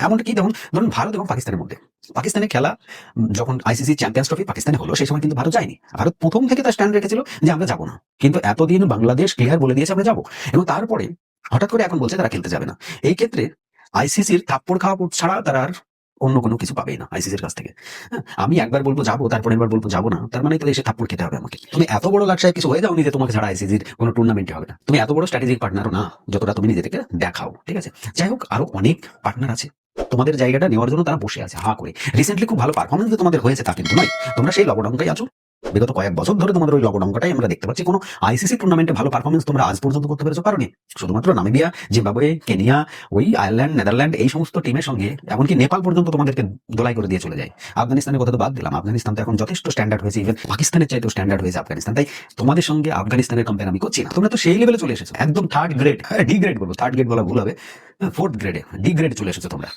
এমনটা কি ধরুন ভারত এবং পাকিস্তানের মধ্যে, পাকিস্তানে খেলা যখন আইসিসি চ্যাম্পিয়ন্স ট্রফি পাকিস্তানে হলো সেই সময় কিন্তু ভারত যায়নি। ভারত প্রথম থেকে তার স্ট্যান্ড রেখেছিল যে আমরা যাবো না, কিন্তু এতদিন বাংলাদেশ ক্লিয়ার বলে দিয়েছে আমরা যাবো, এবং তারপরে হঠাৎ করে এখন বলছে তারা খেলতে যাবে না। এই ক্ষেত্রে আইসিসির থাপ্পড় খাওয়া ছাড়া তারা আর অন্য কোনো কিছু পাবেই না আইসিসির কাছ থেকে। হ্যাঁ, আমি একবার বলবো যাবো, তারপরে একবার বলবো যাবো না, তার মানে তো এসে থাপ্পড় খেতে হবে আমাকে। তুমি এত বড় লাক্সায় কিছু হয়ে যাওনি যে তোমাকে ছাড়া আইসিসির কোনো টুর্নামেন্টে হবে না। তুমি এত বড় স্ট্র্যাটেজিক পার্টনারও না যতটা তুমি নিজে থেকে দেখাও, ঠিক আছে? যাই হোক, আরো অনেক পার্টনার আছে তোমাদের জায়গাটা নেওয়ার জন্য, তারা বসে আছে হা করে। রিসেন্টলি খুব ভালো পারফরমেন্স যে তোমাদের হয়েছে তা কিন্তু নয়, তোমরা সেই লবডঙ্কাই আছো। বিগত কয়েক বছর ধরে তোমাদের ওই লবডঙ্কাটাই আমরা দেখতে পাচ্ছি। কোনো আইসিসি টুর্নামেন্টে ভালো পারফরমেন্স তোমরা আজ পর্যন্ত করতে পেরেছো কারণে শুধুমাত্র নামিবিয়া, জিম্বাবুয়ে, কেনিয়া, ওই আয়ারল্যান্ড, নেদারল্যান্ড এই সমস্ত টিমের সঙ্গে, এমনকি নেপাল পর্যন্ত তোমাদেরকে দোলাই করে দিয়ে চলে যায়। আফগানিস্তানের কথা তো বাদ দিলাম, আফগানিস্তান তো এখন যথেষ্ট স্ট্যান্ডার্ড হয়েছে, ইভেন পাকিস্তানের চাইতেও স্ট্যান্ডার্ড হয়েছে আফগানিস্তান। তাই তোমাদের সঙ্গে আফগানিস্তানের কম্পেয়ার আমি করছি না, তোমরা তো সেই লেভেলে চলে এসেছো, একদম থার্ড গ্রেড, ডি গ্রেড বলবো, থার্ড গ্রেড বলা ভুল হবে, ফোর্থ গ্রেডে, ডি গ্রেড চলে এসেছো তোমরা।